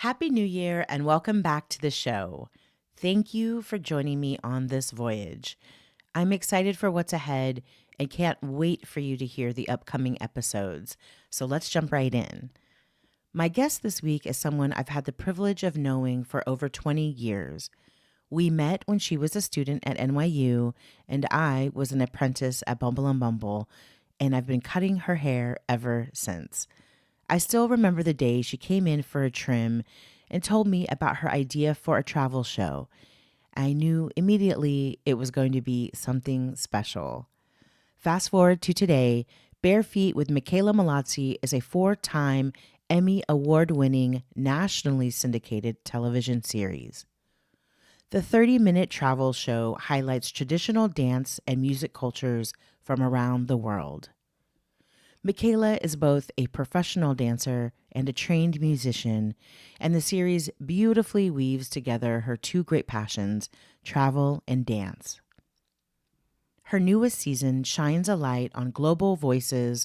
Happy New Year and welcome back to the show. Thank you for joining me on this voyage. I'm excited for what's ahead and can't wait for you to hear the upcoming episodes. So let's jump right in. My guest this week is someone I've had the privilege of knowing for over 20 years. We met when she was a student at NYU and I was an apprentice at Bumble & Bumble, and I've been cutting her hair ever since. I still remember the day she came in for a trim and told me about her idea for a travel show. I knew immediately it was going to be something special. Fast forward to today, Bare Feet with Mickela Mallozzi is a 4-time Emmy Award-winning, nationally syndicated television series. The 30-minute travel show highlights traditional dance and music cultures from around the world. Mickela is both a professional dancer and a trained musician, and the series beautifully weaves together her two great passions, travel and dance. Her newest season shines a light on global voices,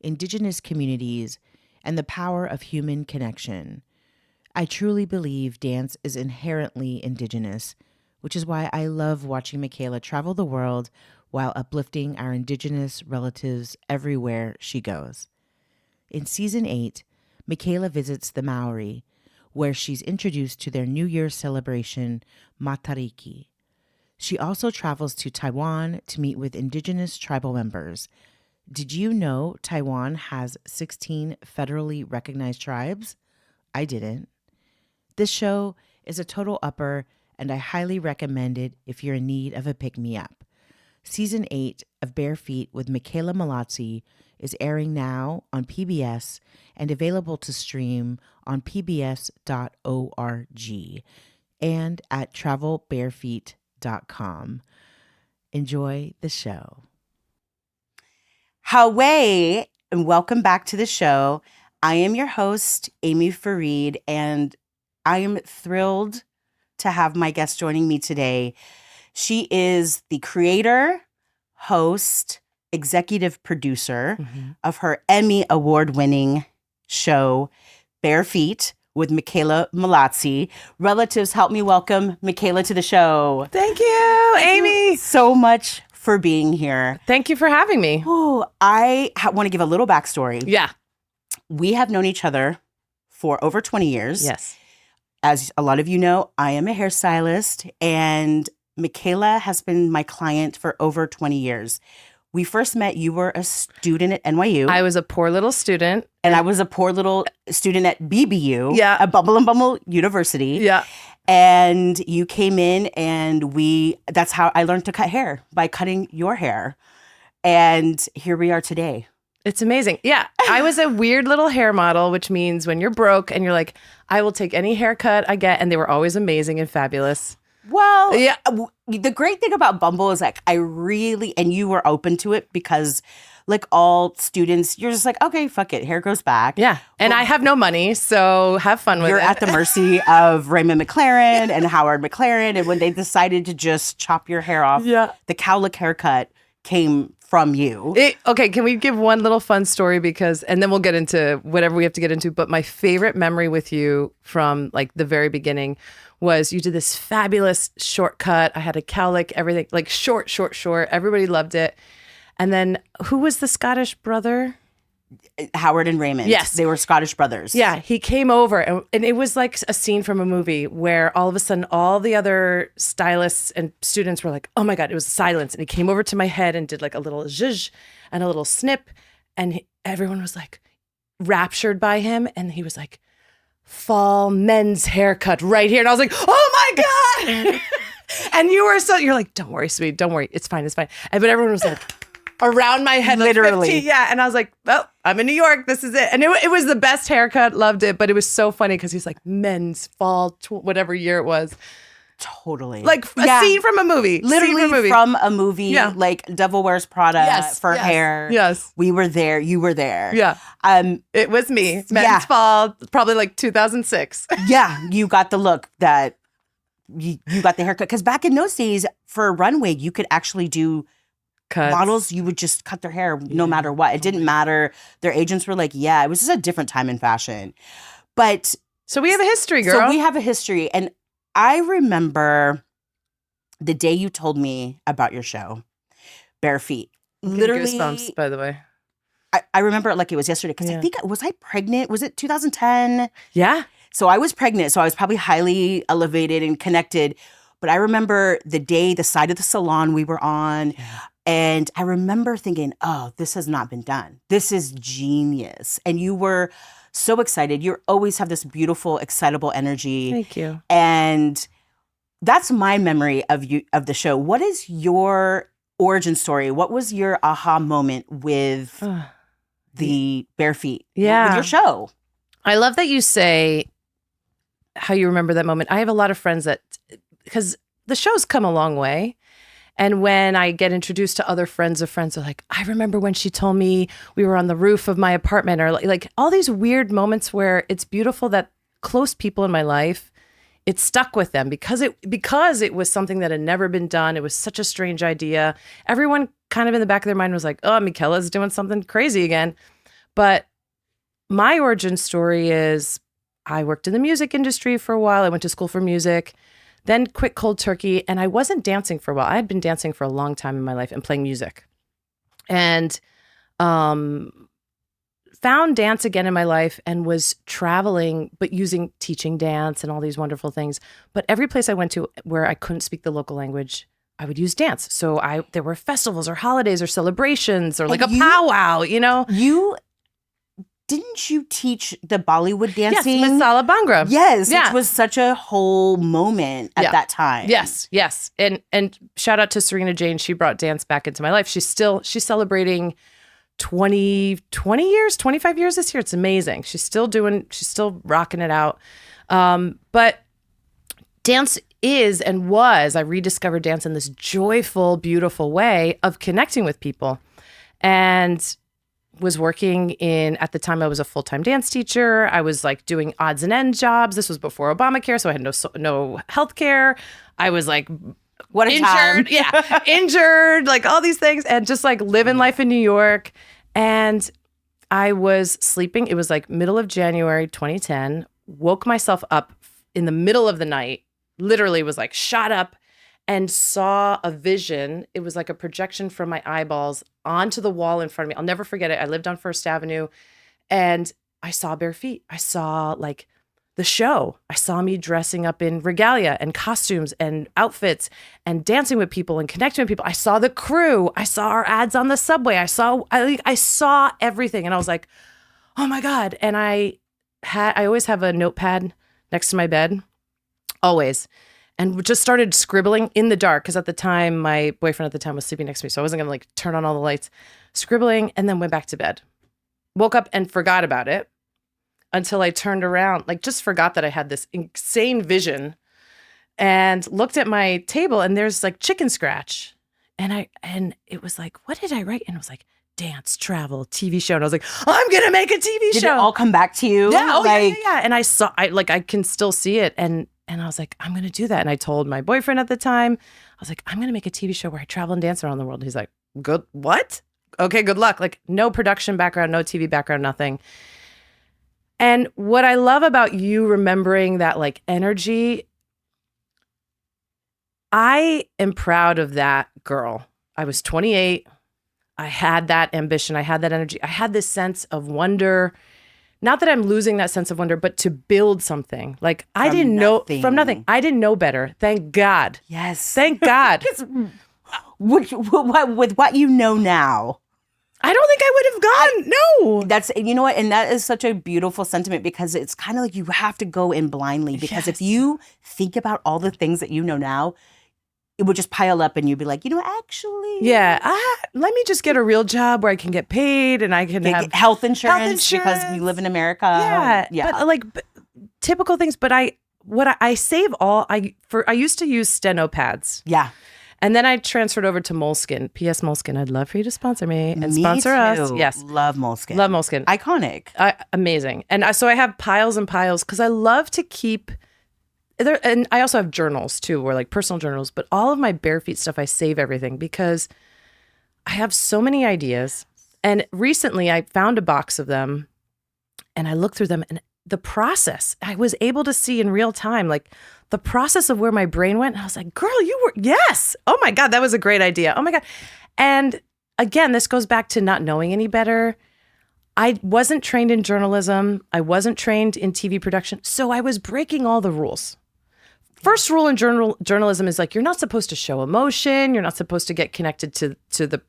Indigenous communities, and the power of human connection. I truly believe dance is inherently Indigenous, which is why I love watching Mickela travel the world while uplifting our Indigenous relatives everywhere she goes. In Season 8, Mickela visits the Maori, where she's introduced to their New Year's celebration, Matariki. She also travels to Taiwan to meet with Indigenous tribal members. Did you know Taiwan has 16 federally recognized tribes? I didn't. This show is a total upper, and I highly recommend it if you're in need of a pick-me-up. Season 8 of Bare Feet with Mickela Mallozzi is airing now on PBS and available to stream on pbs.org and at travelbarefeet.com. Enjoy the show. Howay, and welcome back to the show. I am your host, Amy Farid, and I am thrilled to have my guest joining me today. She is the creator, host, executive producer of her Emmy Award-winning show, Bare Feet with Mickela Mallozzi. Relatives, help me welcome Mickela to the show. Thank you, Amy. Thank you so much for being here. Thank you for having me. Oh, I want to give a little backstory. Yeah. We have known each other for over 20 years. Yes. As a lot of you know, I am a hairstylist, and Mickela has been my client for over 20 years. We first met, you were a student at NYU. I was a poor little student. And I was a poor little student at BBU, Yeah. at Bumble & Bumble University. Yeah. And you came in and that's how I learned to cut hair, by cutting your hair. And here we are today. It's amazing. Yeah. I was a weird little hair model, which means when you're broke and you're like, I will take any haircut I get. And they were always amazing and fabulous. Well, Yeah. The great thing about Bumble is like, and you were open to it because like all students, you're just like, okay, fuck it. Hair grows back. Yeah. And I have no money, so have fun with it. You're at the mercy of Raymond McLaren and Howard McLaren. And when they decided to just chop your hair off, Yeah. the cowlick haircut came from you. Okay, can we give one little fun story and then we'll get into whatever we have to get into. But my favorite memory with you from like the very beginning was you did this fabulous shortcut. I had a cowlick, everything like short. Everybody loved it. And then who was the Scottish brother? Howard and Raymond. Yes. They were Scottish brothers. Yeah, he came over and it was like a scene from a movie where all of a sudden all the other stylists and students were like, oh my God, it was silence. And he came over to my head and did like a little zhuzh and a little snip. And everyone was like raptured by him. And he was like, fall men's haircut right here. And I was like, oh my God. And you're like, don't worry, sweetie, don't worry. It's fine. But everyone was like, around my head, Literally. like 15, yeah. And I was like, well, I'm in New York. This is it. And it was the best haircut. Loved it. But it was so funny because he's like men's fall, whatever year it was. Totally. Like a scene from a movie. Literally from a movie, Yeah. like Devil Wears Prada Yes, for yes, hair. yes. We were there. You were there. Yeah. It was me. Men's Yeah. fall, probably like 2006. Yeah. You got the look that you got the haircut. Because back in those days, for a runway, you could actually do Cuts. models. You would just cut their hair no matter what. It didn't matter. Their agents were like, yeah, it was just a different time in fashion. But So we have a history, girl. So we have a history. And I remember the day you told me about your show, Bare Feet. Literally, goosebumps, by the way. I remember it like it was yesterday because I think, was I pregnant? Was it 2010? Yeah. So I was pregnant. So I was probably highly elevated and connected. But I remember the day, the side of the salon we were on. Yeah. And I remember thinking, oh, this has not been done. This is genius. And you were so excited. You always have this beautiful, excitable energy. Thank you. And that's my memory of you, of the show. What is your origin story? What was your aha moment with the Bare Feet? Yeah. With your show? I love that you say how you remember that moment. I have a lot of friends that, because the show's come a long way. And when I get introduced to other friends of friends, they're like, I remember when she told me we were on the roof of my apartment, or like all these weird moments where it's beautiful that close people in my life, it stuck with them because it was something that had never been done. It was such a strange idea. Everyone kind of in the back of their mind was like, oh, Mickela's doing something crazy again. But my origin story is I worked in the music industry for a while. I went to school for music. Then quit cold turkey, and I wasn't dancing for a while. I had been dancing for a long time in my life and playing music. And found dance again in my life and was traveling, but teaching dance and all these wonderful things. But every place I went to where I couldn't speak the local language, I would use dance. So there were festivals or holidays or celebrations or like a powwow, you know? Didn't you teach the Bollywood dancing? Yes, Masala Bhangra. Yes, it was such a whole moment at that time. Yes. And shout out to Serena Jane. She brought dance back into my life. She's celebrating 20 years, 25 years this year. It's amazing. She's still rocking it out. But dance is and was, I rediscovered dance in this joyful, beautiful way of connecting with people. And was working at the time I was a full-time dance teacher. I was like doing odds and ends jobs. This was before Obamacare, so I had no health care. I was like, what a injured, time. Yeah, injured, like all these things, and just like living life in New York. And I was sleeping. It was like middle of January 2010. Woke myself up in the middle of the night, literally was like shot up and saw a vision. It was like a projection from my eyeballs onto the wall in front of me. I'll never forget it. I lived on First Avenue and I saw Bare Feet. I saw like the show. I saw me dressing up in regalia and costumes and outfits and dancing with people and connecting with people. I saw the crew. I saw our ads on the subway. I saw everything. And I was like, oh my God. And I always have a notepad next to my bed, always. And just started scribbling in the dark because at the time, my boyfriend at the time was sleeping next to me. So I wasn't going to like turn on all the lights, scribbling, and then went back to bed. Woke up and forgot about it until I turned around, like just forgot that I had this insane vision and looked at my table and there's like chicken scratch. And it was like, what did I write? And it was like, dance, travel, TV show. And I was like, I'm going to make a TV show. Did it all come back to you? Yeah. Yeah. And I can still see it. And I was like, I'm going to do that. And I told my boyfriend at the time, I was like, I'm going to make a TV show where I travel and dance around the world. And he's like, good, what? Okay, good luck. Like no production background, no TV background, nothing. And what I love about you remembering that like energy, I am proud of that girl. I was 28. I had that ambition. I had that energy. I had this sense of wonder. Not that I'm losing that sense of wonder, but to build something. Like I didn't know from nothing. I didn't know better. Thank God. Yes. Thank God. with what you know now. I don't think I would have gone. No. That's, you know what? And that is such a beautiful sentiment because it's kind of like you have to go in blindly because if you think about all the things that you know now, it would just pile up and you'd be like, actually. Yeah. Let me just get a real job where I can get paid and I can have health insurance because we live in America. Yeah. But like typical things. But I save all, I used to use steno pads. Yeah. And then I transferred over to Moleskine. P.S. Moleskine, I'd love for you to sponsor me and sponsor us. Yes. Love Moleskine. Love Moleskine. Iconic. Amazing. And so I have piles and piles because I love to keep there. And I also have journals too, or like personal journals. But all of my Bare Feet stuff, I save everything because I have so many ideas. And recently I found a box of them and I looked through them and the process. I was able to see in real time, like the process of where my brain went. And I was like, girl, yes. Oh my God, that was a great idea. Oh my God. And again, this goes back to not knowing any better. I wasn't trained in journalism. I wasn't trained in TV production. So I was breaking all the rules. First rule in journalism is like, you're not supposed to show emotion. You're not supposed to get connected to the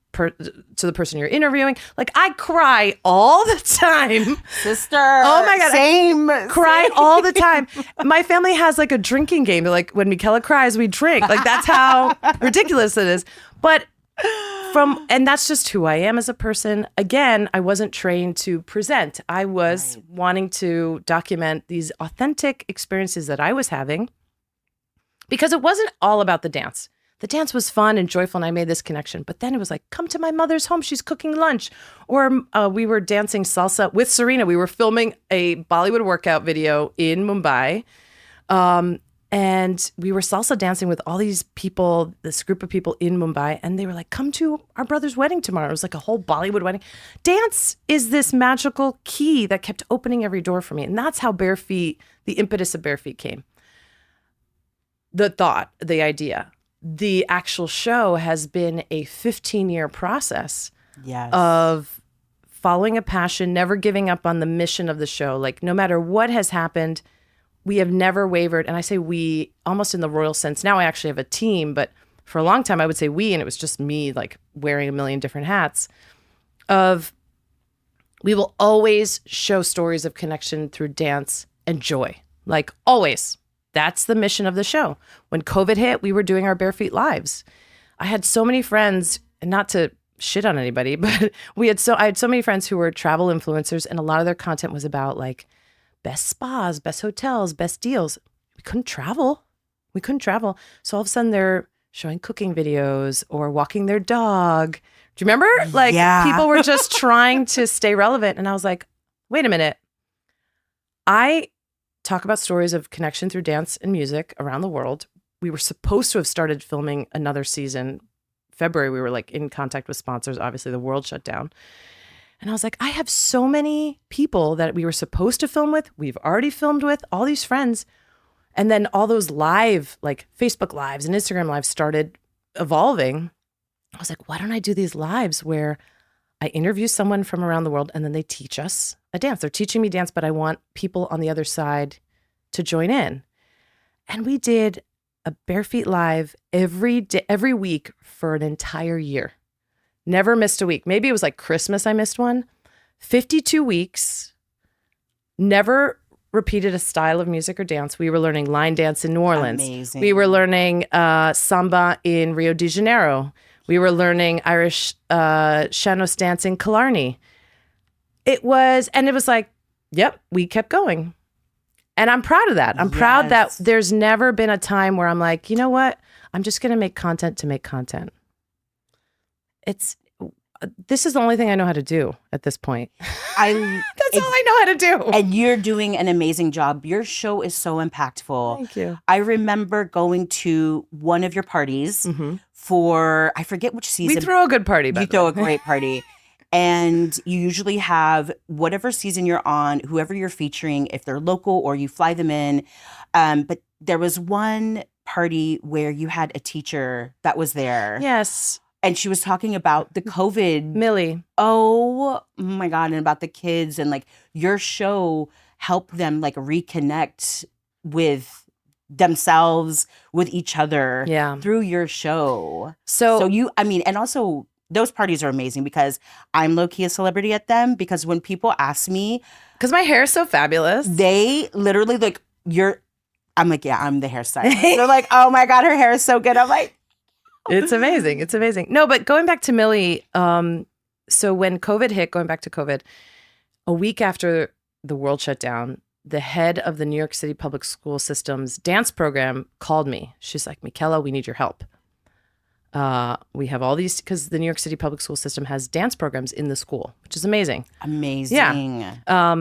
person you're interviewing. Like, I cry all the time. Sister. Oh my God. Same. Cry all the time. My family has like a drinking game. They're like, when Mickela cries, we drink. Like, that's how ridiculous it is. But and that's just who I am as a person. Again, I wasn't trained to present. I was wanting to document these authentic experiences that I was having. Because it wasn't all about the dance. The dance was fun and joyful, and I made this connection. But then it was like, come to my mother's home. She's cooking lunch. Or we were dancing salsa with Serena. We were filming a Bollywood workout video in Mumbai. And we were salsa dancing with all these people, this group of people in Mumbai. And they were like, come to our brother's wedding tomorrow. It was like a whole Bollywood wedding. Dance is this magical key that kept opening every door for me. And that's how Bare Feet, the impetus of Bare Feet came. The thought, the idea, the actual show has been a 15-year process of following a passion, never giving up on the mission of the show. Like, no matter what has happened, we have never wavered. And I say we almost in the royal sense. Now I actually have a team, but for a long time I would say we, and it was just me like wearing a million different hats we will always show stories of connection through dance and joy. Like, always. That's the mission of the show. When COVID hit, we were doing our Bare Feet lives. I had so many friends, and not to shit on anybody, but I had so many friends who were travel influencers, and a lot of their content was about like best spas, best hotels, best deals. We couldn't travel. So all of a sudden they're showing cooking videos or walking their dog. Do you remember? Like, people were just trying to stay relevant. And I was like, wait a minute. I talk about stories of connection through dance and music around the world. We were supposed to have started filming another season. February, we were like in contact with sponsors. Obviously, the world shut down. And I was like, I have so many people that we were supposed to film with. We've already filmed with all these friends. And then all those live, like Facebook lives and Instagram lives started evolving. I was like, why don't I do these lives where I interview someone from around the world and then they teach us a dance. They're teaching me dance, but I want people on the other side to join in. And we did a Bare Feet live every week for an entire year. Never missed a week. Maybe it was like Christmas I missed one. 52 weeks. Never repeated a style of music or dance. We were learning line dance in New Orleans. Amazing. We were learning samba in Rio de Janeiro. We were learning Irish Sean-Nós dance in Killarney. It was like, yep, we kept going. And I'm proud of that. I'm proud that there's never been a time where I'm like, you know what? I'm just going to make content to make content. This is the only thing I know how to do at this point. That's all I know how to do. And you're doing an amazing job. Your show is so impactful. Thank you. I remember going to one of your parties for, I forget which season. We throw a good party, You throw a great party. And you usually have whatever season you're on, whoever you're featuring, if they're local or you fly them in. But there was one party where you had a teacher that was there. Yes. And she was talking about the COVID. Millie. Oh my God. And about the kids, and like your show helped them like reconnect with themselves, with each other through your show. So and also those parties are amazing because I'm low-key a celebrity at them, because when people ask me, because my hair is so fabulous, they literally like, I'm like, yeah, I'm the hairstylist. They're like, oh my God, her hair is so good. I'm like, it's amazing. It's amazing. No, but going back to Millie, so when COVID hit, going back to COVID, a week after the world shut down, the head of the New York City public school system's dance program called me. She's like, Mickela, we need your help. We have all these, because the New York City public school system has dance programs in the school, which is amazing. Amazing. Yeah.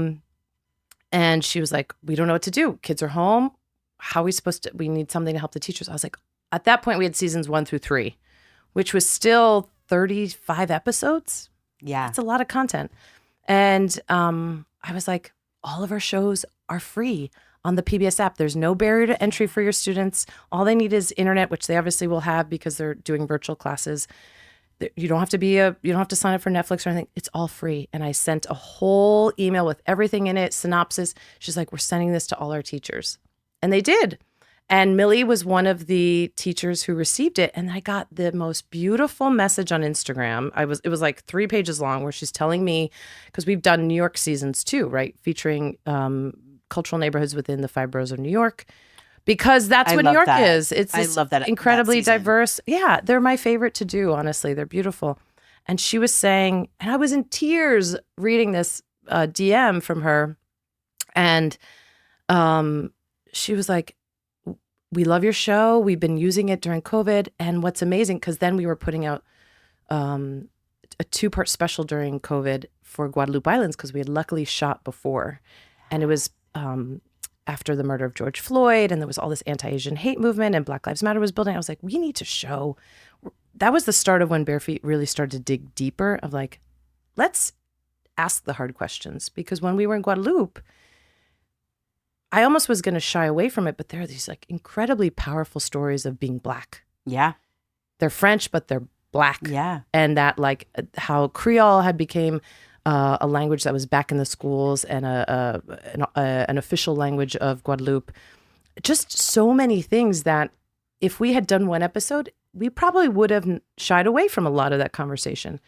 And she was like, we don't know what to do. Kids are home. How are we supposed to, we need something to help the teachers. I was like, at that point we had seasons 1 through 3, which was still 35 episodes. Yeah. That's a lot of content. And I was like, all of our shows are free on the PBS app. There's no barrier to entry for your students. All they need is internet, which they obviously will have because they're doing virtual classes. You don't have to sign up for Netflix or anything. It's all free. And I sent a whole email with everything in it, synopsis. She's like, we're sending this to all our teachers. And they did. And Millie was one of the teachers who received it. And I got the most beautiful message on Instagram. It was like 3 pages long where she's telling me, because we've done New York seasons too, right? Featuring cultural neighborhoods within the 5 boroughs of New York. Because that's what New York is. It's I love that. Incredibly that diverse. Yeah, they're my favorite to do, honestly. They're beautiful. And she was saying, and I was in tears reading this DM from her. And she was like, we love your show. We've been using it during COVID. And what's amazing, because then we were putting out a 2-part special during COVID for Guadalupe Islands, because we had luckily shot before. And it was after the murder of George Floyd, and there was all this anti-Asian hate movement, and Black Lives Matter was building. I was like, we need to show. That was the start of when Bare Feet really started to dig deeper of like, let's ask the hard questions. Because when we were in Guadalupe, I almost was going to shy away from it, but there are these like incredibly powerful stories of being Black. Yeah. They're French, but they're Black. Yeah. And that like how Creole had became a language that was back in the schools and an official language of Guadeloupe. Just so many things that if we had done one episode, we probably would have shied away from a lot of that conversation.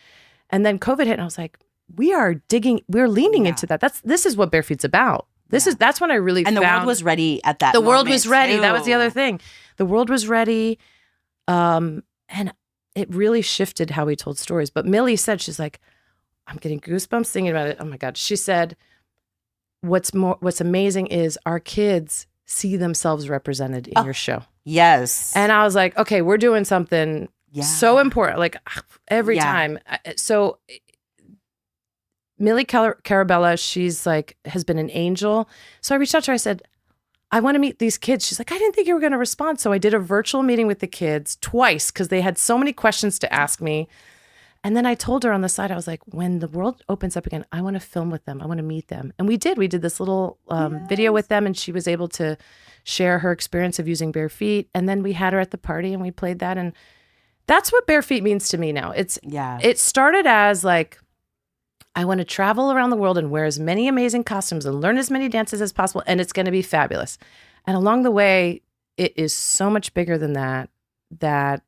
And then COVID hit, and I was like, we're leaning into that. This is what Bare Feet's about. That's when I really found. And the world was ready at that moment. The world was ready. Too. That was the other thing. The world was ready. And it really shifted how we told stories. But Millie said, she's like, I'm getting goosebumps thinking about it. Oh my God. She said, what's amazing is our kids see themselves represented in your show. Yes. And I was like, okay, we're doing something so important. Like every time. So Millie Carabella, she's like, has been an angel. So I reached out to her. I said, I want to meet these kids. She's like, I didn't think you were going to respond. So I did a virtual meeting with the kids twice because they had so many questions to ask me. And then I told her on the side, I was like, when the world opens up again, I want to film with them. I want to meet them. And we did. We did this little video with them, and she was able to share her experience of using Bare Feet. And then we had her at the party, and we played that. And that's what Bare Feet means to me now. It started as like, I want to travel around the world and wear as many amazing costumes and learn as many dances as possible, and it's going to be fabulous. And along the way, it is so much bigger than that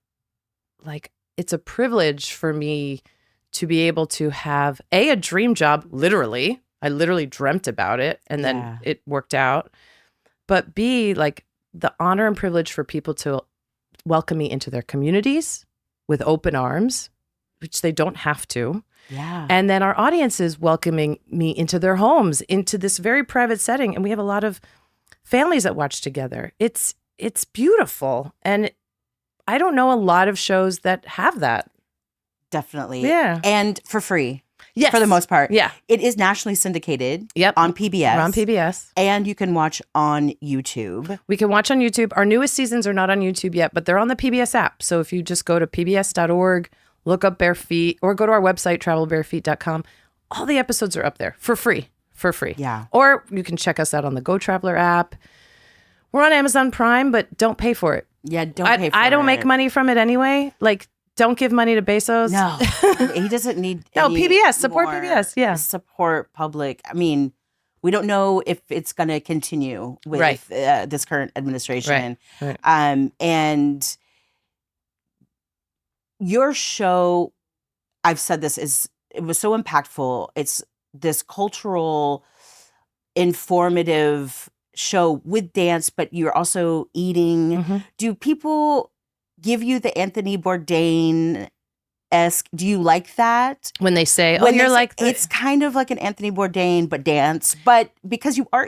like, it's a privilege for me to be able to have a dream job. Literally, I literally dreamt about it, and then it worked out. But B, like the honor and privilege for people to welcome me into their communities with open arms, which they don't have to. Yeah. And then our audiences welcoming me into their homes, into this very private setting. And we have a lot of families that watch together. It's beautiful. And I don't know a lot of shows that have that. Definitely. Yeah. And for free. Yes. For the most part. Yeah. It is nationally syndicated. Yep. On PBS. We're on PBS. And you can watch on YouTube. We can watch on YouTube. Our newest seasons are not on YouTube yet, but they're on the PBS app. So if you just go to pbs.org, look up Bare Feet, or go to our website, travelbarefeet.com, all the episodes are up there for free. Yeah. Or you can check us out on the Go Traveler app. We're on Amazon Prime, but don't pay for it. Yeah, don't pay for it. I don't make money from it anyway. Like, don't give money to Bezos. No, he doesn't need PBS. Support PBS. Yeah. Support public. I mean, we don't know if it's going to continue with this current administration. Right. And your show, I've said this, it was so impactful. It's this cultural, informative show with dance, but you're also eating. Mm-hmm. Do people give you the Anthony Bourdain-esque? Do you like that? When they say, it's kind of like an Anthony Bourdain, but dance, but because you are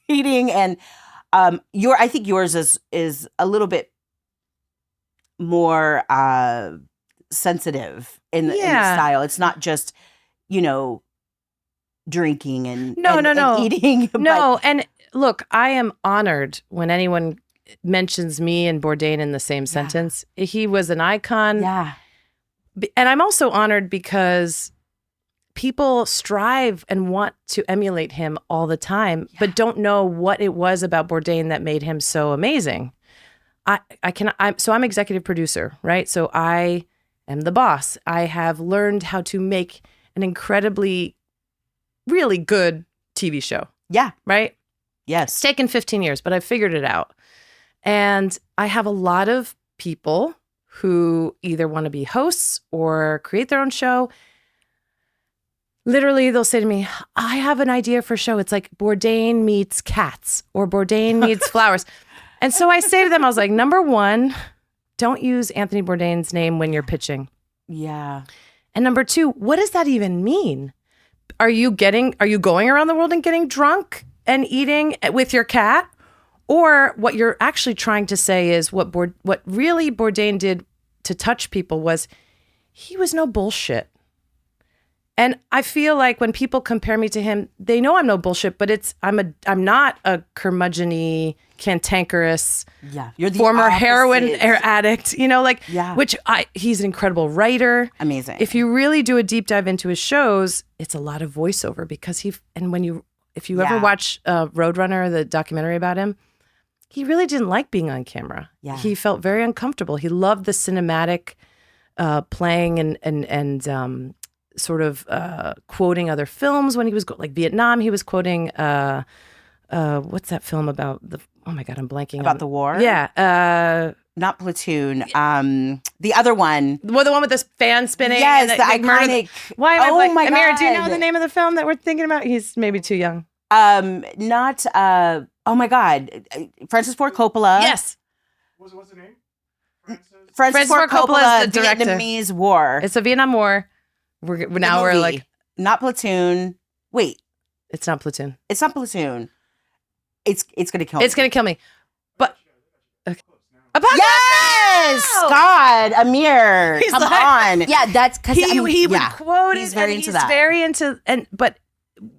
eating, and I think yours is a little bit more sensitive in the style. It's not just, drinking and eating. No, and look, I am honored when anyone mentions me and Bourdain in the same sentence. He was an icon. Yeah. And I'm also honored because people strive and want to emulate him all the time, but don't know what it was about Bourdain that made him so amazing. So I'm executive producer, right? So I am the boss. I have learned how to make an incredibly, really good TV show. Yeah. Right? Yes. It's taken 15 years, but I've figured it out. And I have a lot of people who either want to be hosts or create their own show. Literally, they'll say to me, I have an idea for a show. It's like Bourdain meets cats or Bourdain meets flowers. And so I say to them, I was like, number one, don't use Anthony Bourdain's name when you're pitching. Yeah. And number two, what does that even mean? Are you going around the world and getting drunk and eating with your cat? Or what you're actually trying to say is what really Bourdain did to touch people was he was no bullshit. And I feel like when people compare me to him, they know I'm no bullshit, but I'm not a curmudgeon-y, cantankerous, You're the former opposite. heroin addict, which he's an incredible writer. Amazing. If you really do a deep dive into his shows, it's a lot of voiceover because if you ever watch Roadrunner, the documentary about him, he really didn't like being on camera. Yeah. He felt very uncomfortable. He loved the cinematic playing and sort of quoting other films when he was like Vietnam. He was quoting what's that film about oh my God, I'm blanking about on the war. Yeah, not Platoon. The other one. well, the one with this fan spinning. Yes, and the iconic. Why am I blanking? my Amira, do you know God. the name of the film that we're thinking about? He's maybe too young. Not. Oh my God, Francis Ford Coppola. Yes. What's the name? Francis Ford Coppola Coppola, is the director. Vietnamese War. It's a Vietnam War. We're like, not Platoon. Wait, it's not Platoon. it's not Platoon. It's gonna kill me. It's gonna kill me. But okay. Yes, God, Amir, He's come like- on. Yeah, that's because he would quote he's it, very and into he's that. very into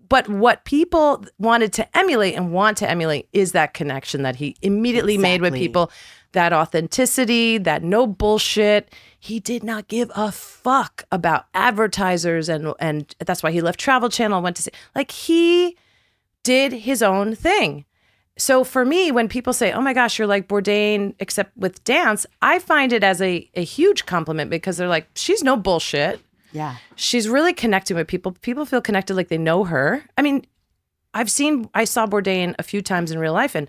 but what people wanted to emulate and want to emulate is that connection that he immediately made with Exactly. people, that authenticity, that no bullshit. He did not give a fuck about advertisers, and that's why he left Travel Channel, went to see, like, he did his own thing. So for me, when people say, oh my gosh, you're like Bourdain except with dance, I find it as a huge compliment because they're like, she's no bullshit. Yeah. She's really connecting with people. People feel connected like they know her. I mean, I saw Bourdain a few times in real life and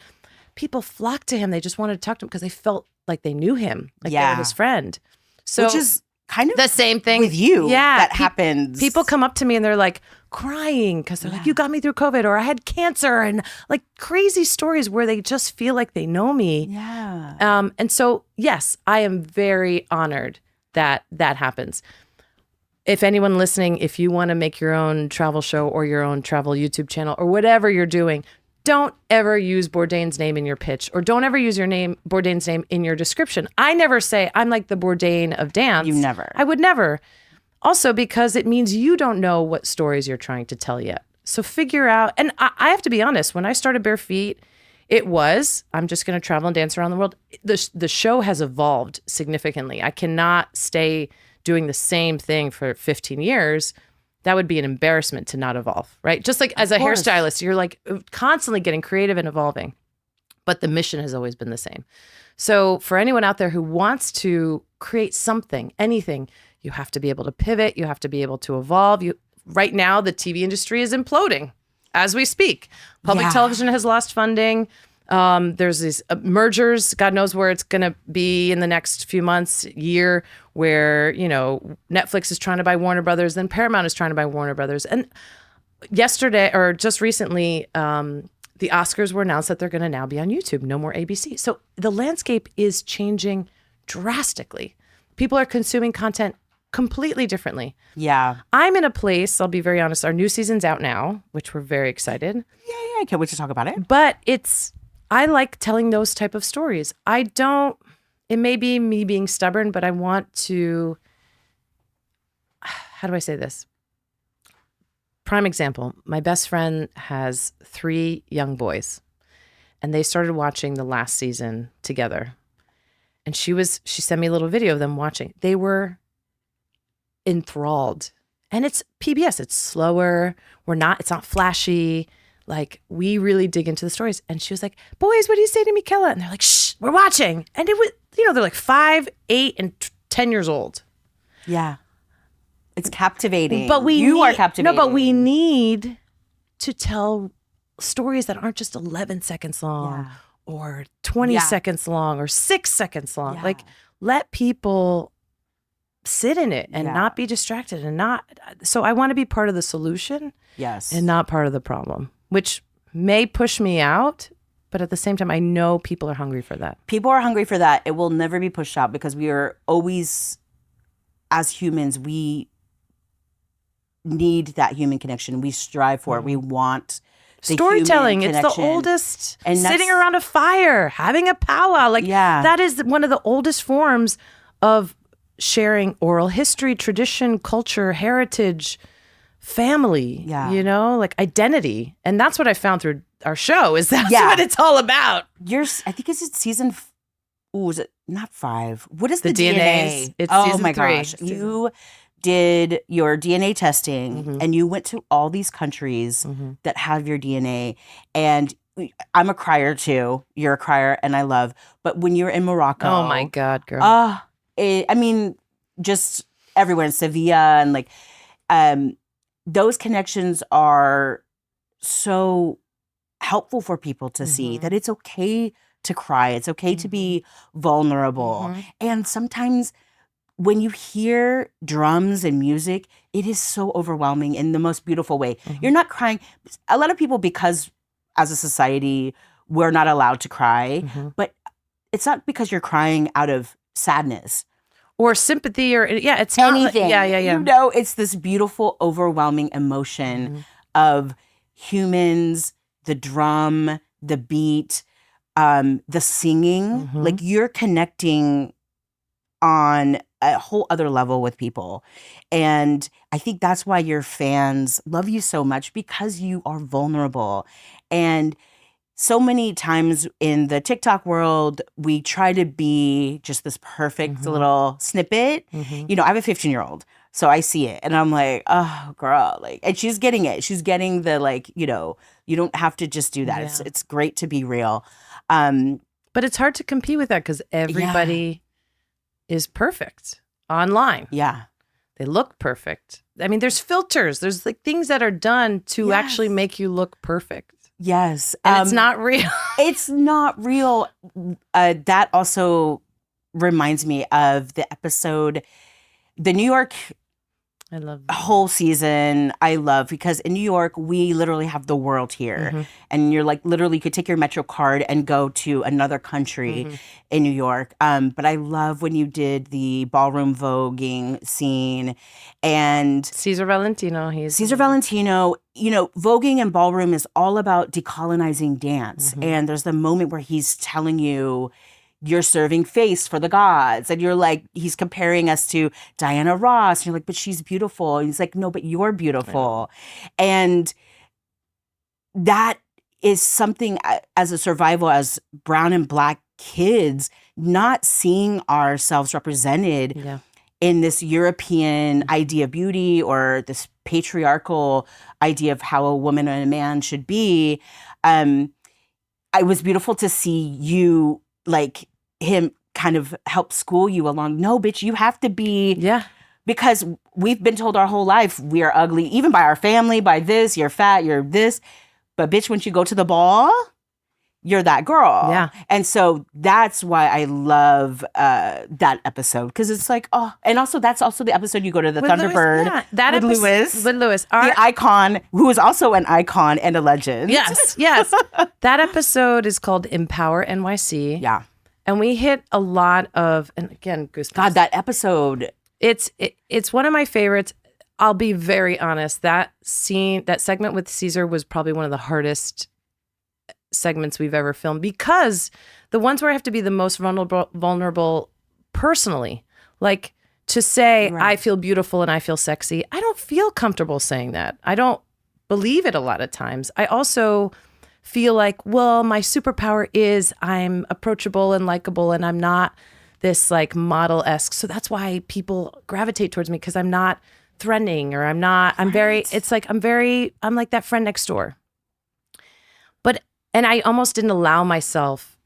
people flocked to him. They just wanted to talk to him because they felt like they knew him, like they were his friend. So Which is kind of the same thing with you. Yeah. That happens. People come up to me and they're like crying because they're like, you got me through COVID, or I had cancer, and like crazy stories where they just feel like they know me. Yeah. And so, yes, I am very honored that that happens. If anyone listening, if you want to make your own travel show or your own travel YouTube channel or whatever you're doing, don't ever use Bourdain's name in your pitch, or don't ever use Bourdain's name in your description. I never say I'm like the Bourdain of dance. You never. I would never. Also, because it means you don't know what stories you're trying to tell yet. So figure out, and I have to be honest, when I started Bare Feet, I'm just going to travel and dance around the world. The show has evolved significantly. I cannot stay doing the same thing for 15 years. That would be an embarrassment to not evolve, right? Just like as a hairstylist, you're like constantly getting creative and evolving, but the mission has always been the same. So for anyone out there who wants to create something, anything, you have to be able to pivot. You have to be able to evolve. Right now, the TV industry is imploding as we speak. Public television has lost funding. There's these mergers. God knows where it's going to be in the next few months, year, where, Netflix is trying to buy Warner Brothers, then Paramount is trying to buy Warner Brothers. And yesterday, or just recently, the Oscars were announced that they're going to now be on YouTube, no more ABC. So the landscape is changing drastically. People are consuming content completely differently. Yeah. I'm in a place, I'll be very honest, our new season's out now, which we're very excited. Yeah, I can't wait to talk about it. But I like telling those type of stories. It may be me being stubborn, but I want to, how do I say this? Prime example, my best friend has 3 young boys, and they started watching the last season together. And she sent me a little video of them watching. They were enthralled And it's PBS. It's slower. It's not flashy. Like, we really dig into the stories. And she was like, boys, what do you say to Mickela? And they're like, shh, we're watching. And it was, they're like 5, 8, and 10 years old. Yeah. It's captivating. But you are captivating. No, but we need to tell stories that aren't just 11 seconds long or 20 seconds long or 6 seconds long. Like, let people sit in it and not be distracted so I want to be part of the solution and not part of the problem, which may push me out, but at the same time I know people are hungry for that. People are hungry for that. It will never be pushed out because we are always, as humans, we need that human connection. We strive for it. We want the storytelling. Human it's the oldest. And sitting around a fire, having a powwow. Like, that is one of the oldest forms of sharing oral history, tradition, culture, heritage, family, like identity. And that's what I found through our show, is that's what it's all about. I think it's season, is it not 5? What is the DNA? It's season 3. Gosh. You did your DNA testing and you went to all these countries that have your DNA. And I'm a crier too. You're a crier and I love. But when you're in Morocco. Oh my God, girl. Just everywhere in Sevilla and like, those connections are so helpful for people to see that it's okay to cry. It's okay to be vulnerable. And sometimes when you hear drums and music, it is so overwhelming in the most beautiful way. You're not crying. A lot of people, because as a society, we're not allowed to cry, but it's not because you're crying out of sadness. Or sympathy, or it's anything. Yeah. It's this beautiful, overwhelming emotion of humans, the drum, the beat, the singing. Like, you're connecting on a whole other level with people. And I think that's why your fans love you so much, because you are vulnerable. And so many times in the TikTok world, we try to be just this perfect little snippet. I have a 15-year-old, so I see it and I'm like, oh, girl, like, and she's getting it. She's getting the, like, you don't have to just do that. Yeah. It's great to be real. But it's hard to compete with that because everybody is perfect online. Yeah. They look perfect. I mean, there's filters. There's like things that are done to actually make you look perfect. Yes. And it's not real. It's not real. That also reminds me of the episode, the New York I love that. Whole season. I love, because in New York, we literally have the world here. And you're like, literally, you could take your Metro card and go to another country in New York. But I love when you did the ballroom voguing scene. And Cesar Valentino, voguing and ballroom is all about decolonizing dance. And there's the moment where he's telling you, you're serving face for the gods. And you're like, he's comparing us to Diana Ross. And you're like, but she's beautiful. And he's like, no, but you're beautiful. And that is something, as a survival, as brown and black kids, not seeing ourselves represented in this European idea of beauty, or this patriarchal idea of how a woman and a man should be. It was beautiful to see you, like, him kind of help school you along. No, bitch, you have to be. Because we've been told our whole life we are ugly, even by our family, by this, you're fat, you're this. But bitch, once you go to the ball, you're that girl. Yeah. And so that's why I love that episode. Because it's like, oh, and also that's also the episode you go to the with Thunderbird Lewis, that with episode, Lewis. With Lewis. The icon, who is also an icon and a legend. Yes. That episode is called Empower NYC. Yeah. And we hit a lot of, and again, goosebumps. God, that episode. It's one of my favorites. I'll be very honest. That segment with Caesar was probably one of the hardest segments we've ever filmed, because the ones where I have to be the most vulnerable personally, like to say, I feel beautiful and I feel sexy. I don't feel comfortable saying that. I don't believe it a lot of times. I also feel like, well, my superpower is I'm approachable and likable, and I'm not this like model-esque. So that's why people gravitate towards me, because I'm not threatening, or I'm like that friend next door. And I almost didn't allow myself,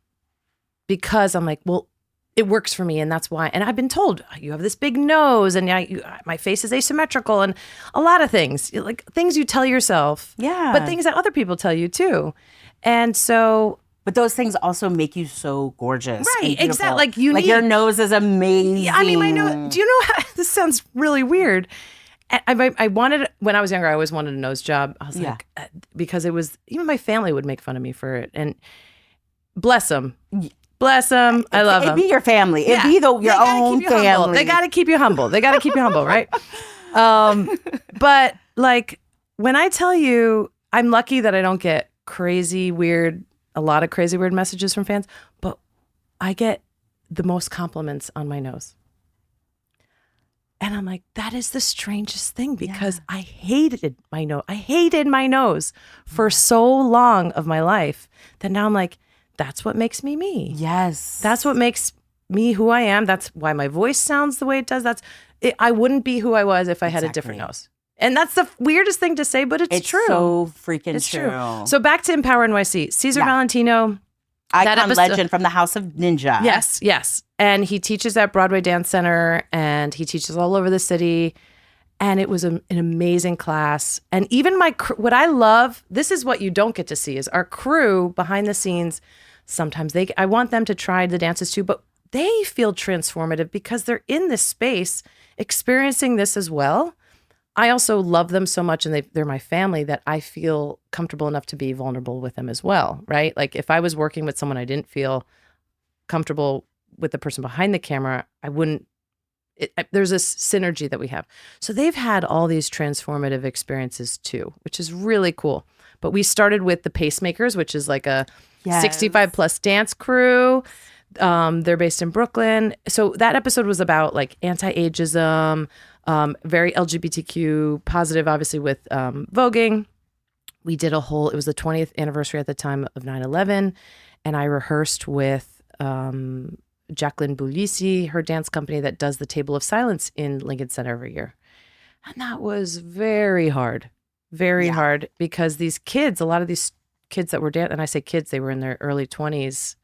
because I'm like, well, it works for me, and that's why. And I've been told, you have this big nose, and my face is asymmetrical, and a lot of things, like things you tell yourself, but things that other people tell you too. And so, but those things also make you so gorgeous, right? Exactly. Like your nose is amazing. I mean, my nose. Do you know how, this sounds really weird? I wanted, when I was younger, I always wanted a nose job. I was like, because it was, even my family would make fun of me for it. And bless them. Bless them. I love them. It'd be your family. It'd be your own family. They got to keep you humble. Right? But like, when I tell you, I'm lucky that I don't get a lot of crazy weird messages from fans, but I get the most compliments on my nose. And I'm like, that is the strangest thing, because I hated my nose. I hated my nose for so long of my life that now I'm like, that's what makes me me. Yes. That's what makes me who I am. That's why my voice sounds the way it does. I wouldn't be who I was if I had a different nose. And that's the weirdest thing to say, but it's true. It's so freaking it's true. So back to Empower NYC. Cesar Valentino. Icon legend from the House of Ninja. Yes. And he teaches at Broadway Dance Center, and he teaches all over the city. And it was an amazing class. And even what I love, this is what you don't get to see, is our crew behind the scenes. Sometimes I want them to try the dances too, but they feel transformative because they're in this space experiencing this as well. I also love them so much, and they're my family, that I feel comfortable enough to be vulnerable with them as well, right? Like if I was working with someone I didn't feel comfortable with the person behind the camera, I wouldn't. There's this synergy that we have. So they've had all these transformative experiences too, which is really cool. But we started with the Pacemakers, which is like a 65 plus dance crew. They're based in Brooklyn. So that episode was about like anti-ageism, very LGBTQ positive, obviously, with voguing. We did it was the 20th anniversary at the time of 9/11. And I rehearsed with Jacqueline Boulisi, her dance company that does the Table of Silence in Lincoln Center every year. And that was very hard, hard, because these kids, a lot of these kids that were dancing, and I say kids, they were in their early 20s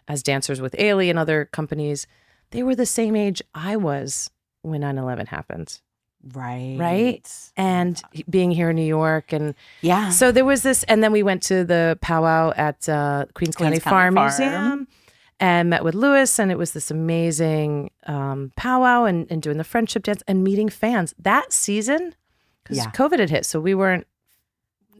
as dancers with Ailey and other companies. They were the same age I was when 9/11 happened. Right. And being here in New York. And so there was this, and then we went to the powwow at Queens County Farm Museum and met with Lewis. And it was this amazing powwow and doing the friendship dance and meeting fans that season, because COVID had hit. So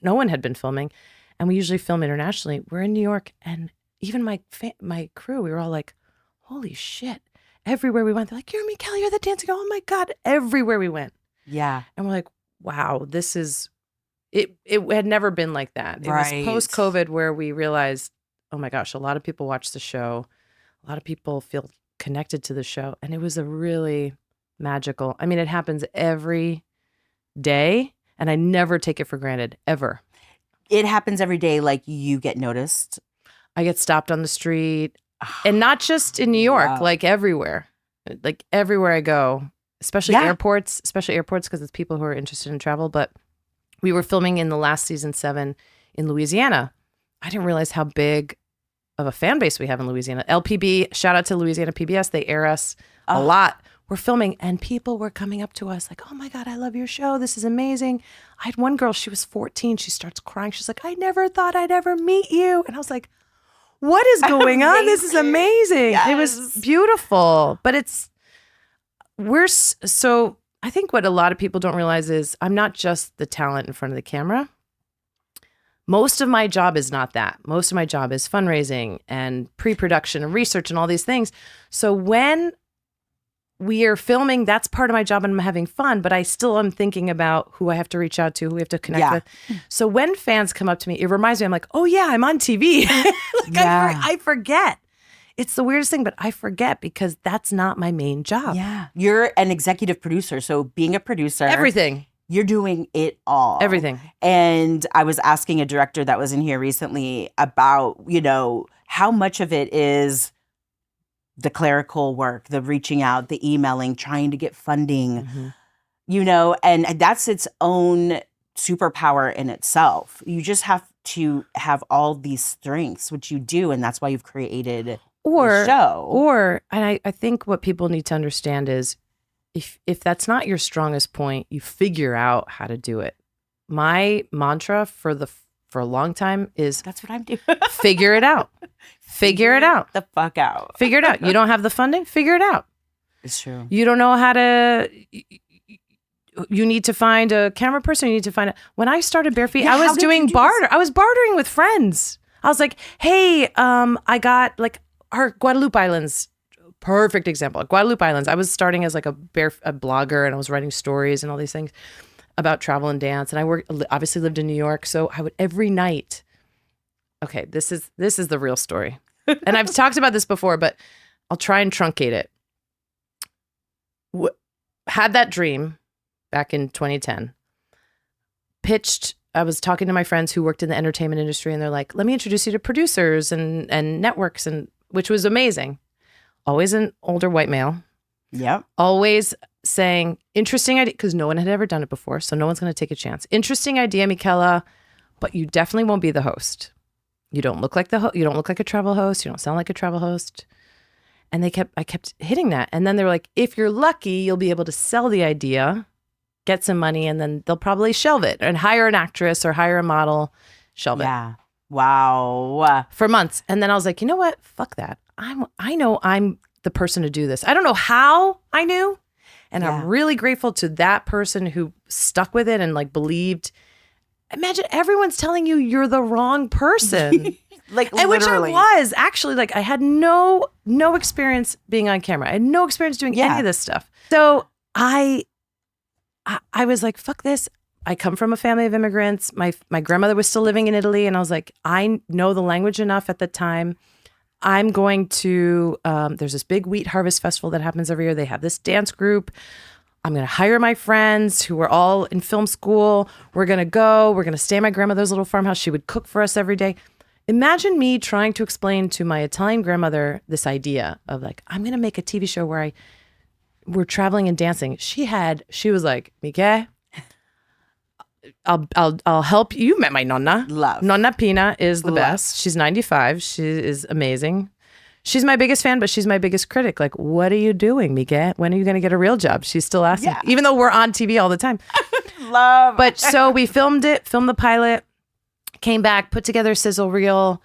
no one had been filming, and we usually film internationally. We're in New York, and even my crew, we were all like, holy shit. Everywhere we went, they're like, you're Mickela, you're the dancer. Oh my God, everywhere we went. Yeah. And we're like, wow, this is, it had never been like that. It was post-COVID where we realized, oh my gosh, a lot of people watch the show. A lot of people feel connected to the show. And it was a really magical, I mean, it happens every day, and I never take it for granted, ever. It happens every day, like you get noticed. I get stopped on the street. And not just in New York, like everywhere. Like everywhere I go, especially airports, because it's people who are interested in travel. But we were filming in the last season 7 in Louisiana. I didn't realize how big of a fan base we have in Louisiana. LPB, shout out to Louisiana PBS. They air us a lot. We're filming, and people were coming up to us like, oh my God, I love your show. This is amazing. I had one girl, she was 14. She starts crying. She's like, I never thought I'd ever meet you. And I was like, what is going on? This is amazing. Yes. It was beautiful. But so I think what a lot of people don't realize is I'm not just the talent in front of the camera. Most of my job is not that. Most of my job is fundraising and pre-production and research and all these things. So when we are filming, that's part of my job, and I'm having fun, but I still am thinking about who I have to reach out to, who we have to connect with. So when fans come up to me, it reminds me, I'm like, oh yeah, I'm on TV. I forget. It's the weirdest thing, but I forget because that's not my main job. Yeah. You're an executive producer. So being a producer. Everything. You're doing it all. Everything. And I was asking a director that was in here recently about, how much of it is the clerical work, the reaching out, the emailing, trying to get funding. and that's its own superpower in itself. You just have to have all these strengths, which you do, and that's why you've created the show. And I think what people need to understand is if that's not your strongest point, you figure out how to do it. My mantra for a long time is that's what I'm doing. Figure it out. Figure it out. The fuck out. Figure it out. You don't have the funding? Figure it out. It's true. You don't know how to. You need to find a camera person. You need to find when I started Bare Feet, I was doing barter. I was bartering with friends. I was like, hey, I got like our Guadalupe Islands. Perfect example. Guadalupe Islands. I was starting as like a blogger, and I was writing stories and all these things about travel and dance. And I obviously lived in New York, so I would every night. Okay, this is the real story, and I've talked about this before, but I'll try and truncate it. Had that dream back in 2010. Pitched. I was talking to my friends who worked in the entertainment industry, and they're like, "Let me introduce you to producers and networks," and which was amazing. Always an older white male. Yep. Always saying, interesting idea, because no one had ever done it before, so no one's going to take a chance. Interesting idea, Mickela, but you definitely won't be the host. You don't look like you don't look like a travel host. You don't sound like a travel host. And I kept hitting that. And then they were like, if you're lucky, you'll be able to sell the idea, get some money, and then they'll probably shelve it and hire an actress or hire a model, shelve it. Yeah. Wow. For months. And then I was like, you know what? Fuck that. I know I'm the person to do this. I don't know how I knew. And I'm really grateful to that person who stuck with it and like believed. Imagine everyone's telling you you're the wrong person. Like and literally. Which I was actually like, I had no experience being on camera. I had no experience doing any of this stuff. So I was like, fuck this. I come from a family of immigrants. My grandmother was still living in Italy. And I was like, I know the language enough at the time. I'm going to, there's this big wheat harvest festival that happens every year. They have this dance group. I'm going to hire my friends who were all in film school. We're going to stay at my grandmother's little farmhouse. She would cook for us every day. Imagine me trying to explain to my Italian grandmother this idea of like, I'm going to make a TV show where we're traveling and dancing. She was like, Mickela, I'll help you. You met my nonna. Love. Nonna Pina is the best. She's 95. She is amazing. She's my biggest fan, but she's my biggest critic. Like, what are you doing, Mickela? When are you going to get a real job? She's still asking, even though we're on TV all the time. Love. But so we filmed the pilot, came back, put together a sizzle reel.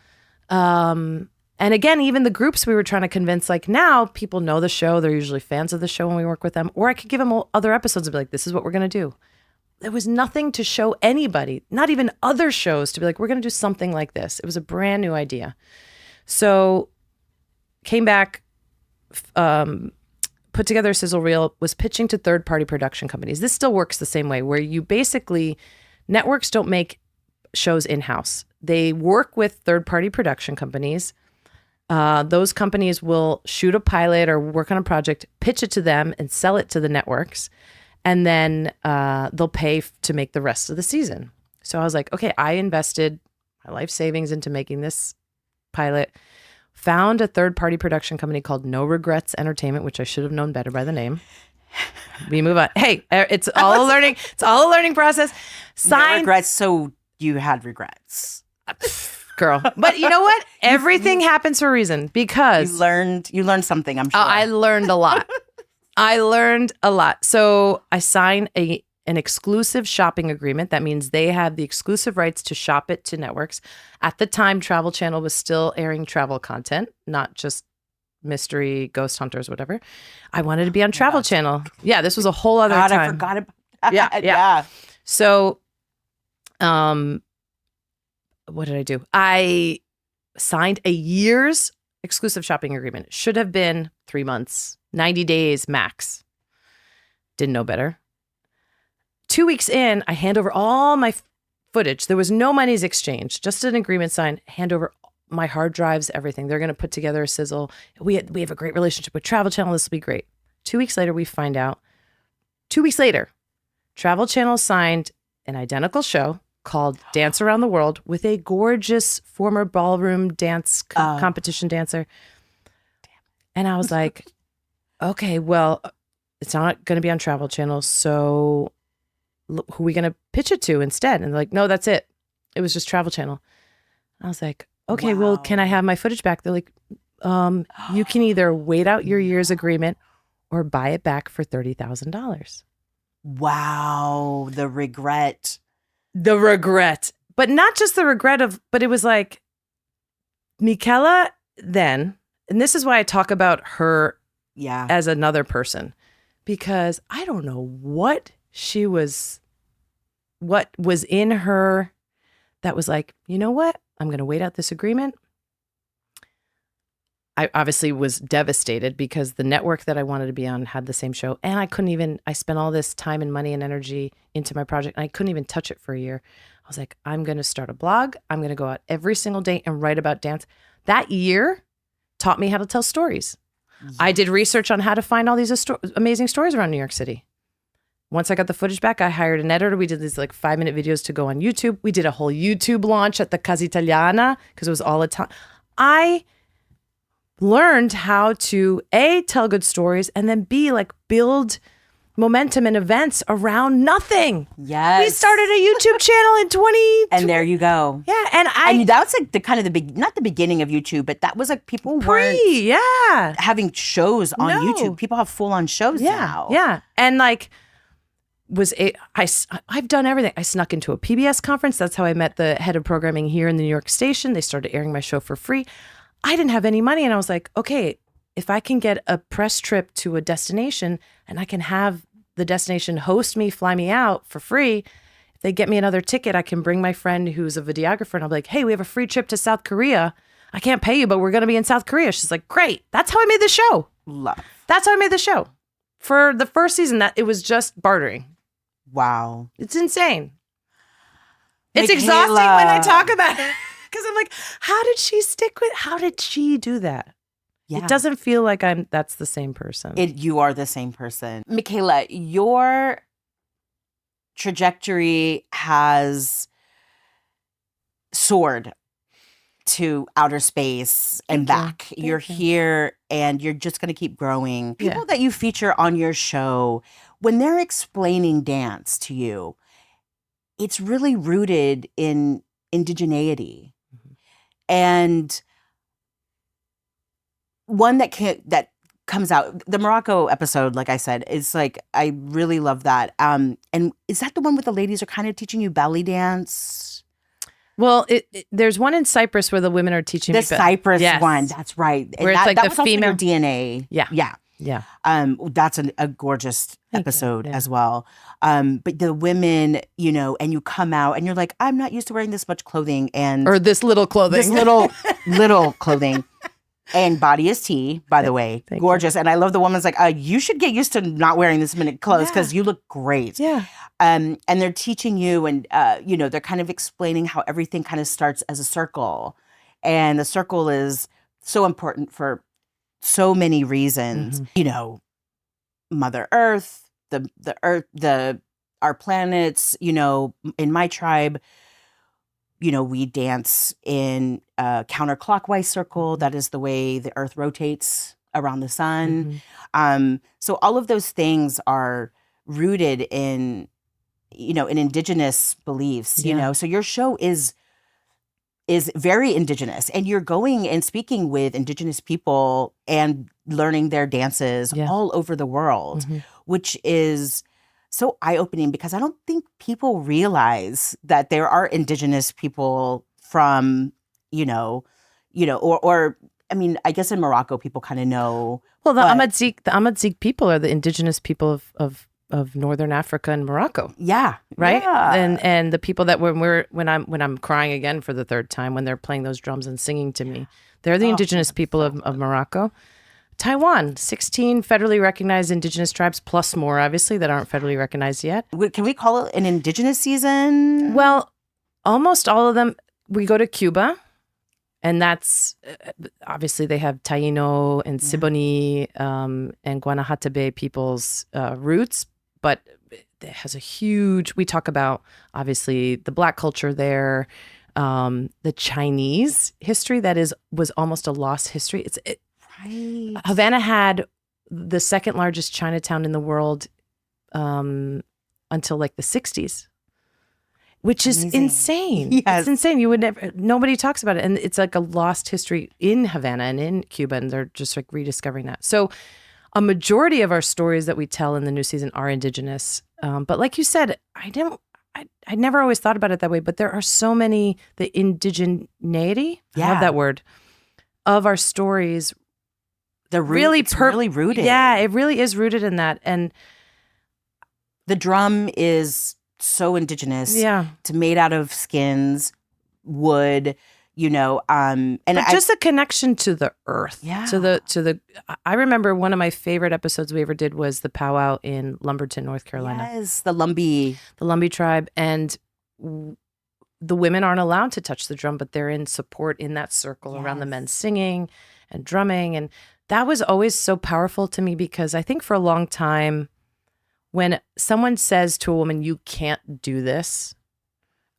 And again, even the groups we were trying to convince, like now people know the show. They're usually fans of the show when we work with them. Or I could give them other episodes and be like, this is what we're going to do. There was nothing to show anybody, not even other shows, to be like, we're going to do something like this. It was a brand new idea. So came back, put together a sizzle reel, was pitching to third-party production companies. This still works the same way, where you basically, networks don't make shows in-house. They work with third-party production companies. Those companies will shoot a pilot or work on a project, pitch it to them, and sell it to the networks. And then they'll pay to make the rest of the season. So I was like, okay, I invested my life savings into making this pilot, found a third-party production company called No Regrets Entertainment, which I should have known better by the name. We move on. Hey, it's all a learning. It's all a learning process. No regrets. So you had regrets, girl. But you know what? Everything happens for a reason, because you learned something. I'm sure. I learned a lot. So I signed an exclusive shopping agreement. That means they have the exclusive rights to shop it to networks. At the time, Travel Channel was still airing travel content, not just mystery, ghost hunters, whatever. I wanted to be on Travel Channel. Yeah, this was a whole other time. I forgot about that. Yeah. So, what did I do? I signed a year's exclusive shopping agreement. Should have been 3 months, 90 days max. Didn't know better. 2 weeks in, I hand over all my footage. There was no monies exchanged, just an agreement signed. Hand over my hard drives, everything. They're going to put together a sizzle. We have a great relationship with Travel Channel. This will be great. 2 weeks later, we find out. 2 weeks later, Travel Channel signed an identical show called Dance Around the World with a gorgeous former ballroom dance competition dancer. And I was like, okay, well, it's not going to be on Travel Channel. So who are we going to pitch it to instead? And they're like, no, that's it. It was just Travel Channel. I was like, okay, well, can I have my footage back? They're like, you can either wait out your year's agreement or buy it back for $30,000. Wow. The regret. But not just the regret but it was like Mickela then, and this is why I talk about her as another person, because I don't know what was in her that was like, you know what? I'm going to wait out this agreement. I obviously was devastated because the network that I wanted to be on had the same show. And I spent all this time and money and energy into my project, and I couldn't even touch it for a year. I was like, I'm going to start a blog. I'm going to go out every single day and write about dance. That year taught me how to tell stories. Yes. I did research on how to find all these amazing stories around New York City. Once I got the footage back, I hired an editor. We did these like 5-minute videos to go on YouTube. We did a whole YouTube launch at the Casa Italiana because it was all Italian. I learned how to A, tell good stories, and then B, like build momentum and events around nothing. Yes. We started a YouTube channel in 20. And there you go. Yeah. And I mean, that was like the kind of not the beginning of YouTube, but that was like people weren't having shows on YouTube. People have full on shows now. Yeah. And like, I've done everything. I snuck into a PBS conference. That's how I met the head of programming here in the New York station. They started airing my show for free. I didn't have any money. And I was like, okay, if I can get a press trip to a destination and I can have the destination host me, fly me out for free, if they get me another ticket, I can bring my friend who's a videographer and I'll be like, hey, we have a free trip to South Korea. I can't pay you, but we're going to be in South Korea. She's like, great. That's how I made the show. That's how I made the show. For the first season, that it was just bartering. Wow. It's insane. It's exhausting when I talk about it. Because I'm like, how did she do that? Yeah. It doesn't feel like that's the same person. You are the same person. Mickela, your trajectory has soared to outer space and back. You're here and you're just going to keep growing. People that you feature on your show, when they're explaining dance to you, it's really rooted in indigeneity. Mm-hmm. And one that comes out, the Morocco episode, like I said, is like, I really love that. And is that the one with the ladies are kind of teaching you belly dance? Well, there's one in Cyprus where the women are teaching the Cyprus one. That's right. Where it's like that the was also female your DNA. Yeah. That's a gorgeous episode as well. But the women, and you come out and you're like, I'm not used to wearing this much clothing or this little clothing, little clothing. And body is tea, by the way. Gorgeous. And I love the woman's like, you should get used to not wearing this many clothes because you look great. Yeah. And they're teaching you and, they're kind of explaining how everything kind of starts as a circle. And the circle is so important for so many reasons. Mm-hmm. Mother Earth, the Earth, our planets, in my tribe, we dance in a counterclockwise circle. That is the way the earth rotates around the sun. Mm-hmm. So all of those things are rooted in, in indigenous beliefs, so your show is very indigenous, and you're going and speaking with indigenous people and learning their dances all over the world, which is so eye-opening because I don't think people realize that there are indigenous people from, or I mean, I guess in Morocco people kind of know. Well, the Ahmadzigh people are the indigenous people of Northern Africa and Morocco. Yeah. Right? Yeah. And the people that when I'm crying again for the third time when they're playing those drums and singing to me, they're the indigenous people of Morocco. Taiwan, 16 federally recognized indigenous tribes, plus more, obviously, that aren't federally recognized yet. Can we call it an indigenous season? Well, almost all of them. We go to Cuba, and that's, obviously, they have Taino and Siboney and Guanahatabey people's roots, but it has a huge, we talk about, obviously, the Black culture there, the Chinese history that was almost a lost history. Havana had the second largest Chinatown in the world until like the 60s, which is Amazing. insane. Yes. It's insane. Nobody talks about it. And it's like a lost history in Havana and in Cuba, and they're just like rediscovering that. So a majority of our stories that we tell in the new season are Indigenous. But like you said, I never always thought about it that way, but there are so many, the indigeneity, I love that word, of our stories. They're really rooted. Yeah, it really is rooted in that. And the drum is so Indigenous. Yeah. It's made out of skins, wood, and just the connection to the earth. Yeah. I remember one of my favorite episodes we ever did was the powwow in Lumberton, North Carolina. Yes, the Lumbee tribe. And the women aren't allowed to touch the drum, but they're in support in that circle around the men singing and drumming. And that was always so powerful to me, because I think for a long time, when someone says to a woman, you can't do this,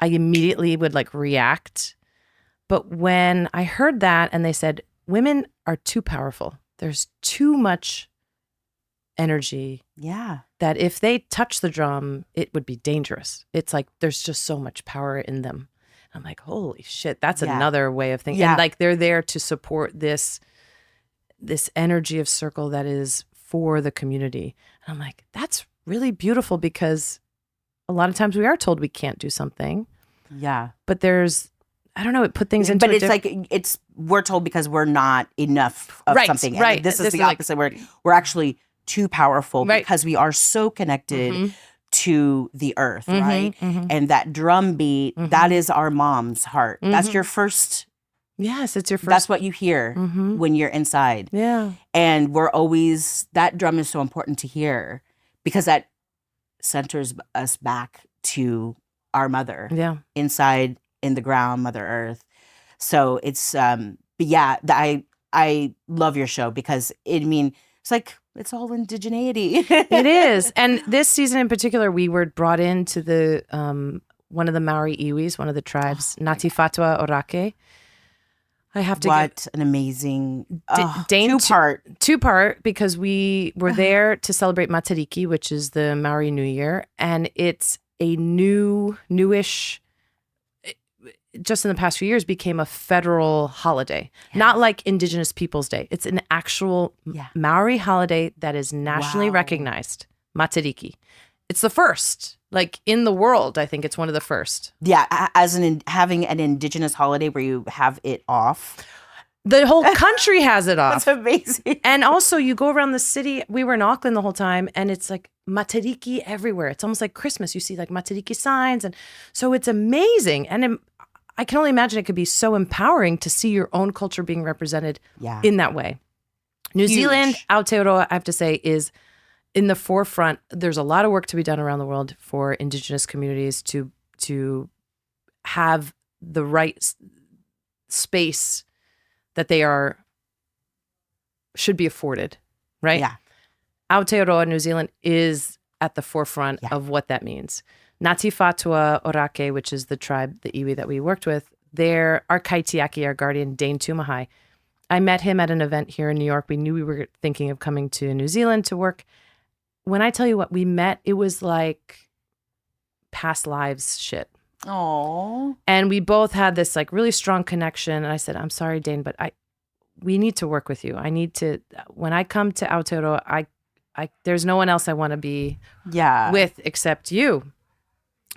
I immediately would like react. But when I heard that and they said, women are too powerful, there's too much energy. Yeah. That if they touch the drum, it would be dangerous. It's like, there's just so much power in them. I'm like, holy shit, that's another way of thinking. Yeah. And like, they're there to support this energy of circle that is for the community. And I'm like, that's really beautiful, because a lot of times we are told we can't do something. Yeah. But there's, I don't know, it put things into But we're told because we're not enough of something. And right. this is the opposite. We're actually too powerful because we are so connected to the earth, right? Mm-hmm. And that drum beat, that is our mom's heart. That's your first. Yes, it's your first. That's what you hear when you're inside. Yeah. And that drum is so important to hear, because that centers us back to our mother. Yeah. Inside in the ground, Mother Earth. So it's but yeah, I love your show, because it's like, it's all indigeneity. It is. And this season in particular, we were brought into the one of the Maori iwis, one of the tribes, Ngati Fatua Orake. I have to an amazing two-part, because we were there to celebrate Matariki, which is the Maori New Year, and it's a newish, just in the past few years, became a federal holiday. Not like Indigenous Peoples Day. It's an actual Maori holiday that is nationally recognized. Matariki. It's the first, like in the world. I think it's one of the first. Yeah, having an Indigenous holiday where you have it off. The whole country has it off. That's amazing. And also, you go around the city. We were in Auckland the whole time, and it's like Matariki everywhere. It's almost like Christmas. You see like Matariki signs, and so it's amazing. And I can only imagine it could be so empowering to see your own culture being represented in that way. New Zealand, Aotearoa, I have to say, is in the forefront. There's a lot of work to be done around the world for Indigenous communities to have the right space that they should be afforded, right? Yeah. Aotearoa, New Zealand, is at the forefront of what that means. Ngati Fatua Orake, which is the tribe, the iwi that we worked with, our kaitiaki, our guardian, Dane Tumahai. I met him at an event here in New York. We knew we were thinking of coming to New Zealand to work. When I tell you what we met, it was like past lives shit. Oh. And we both had this like really strong connection. And I said, I'm sorry, Dane, but we need to work with you. When I come to Aotearoa, there's no one else I want to be with except you.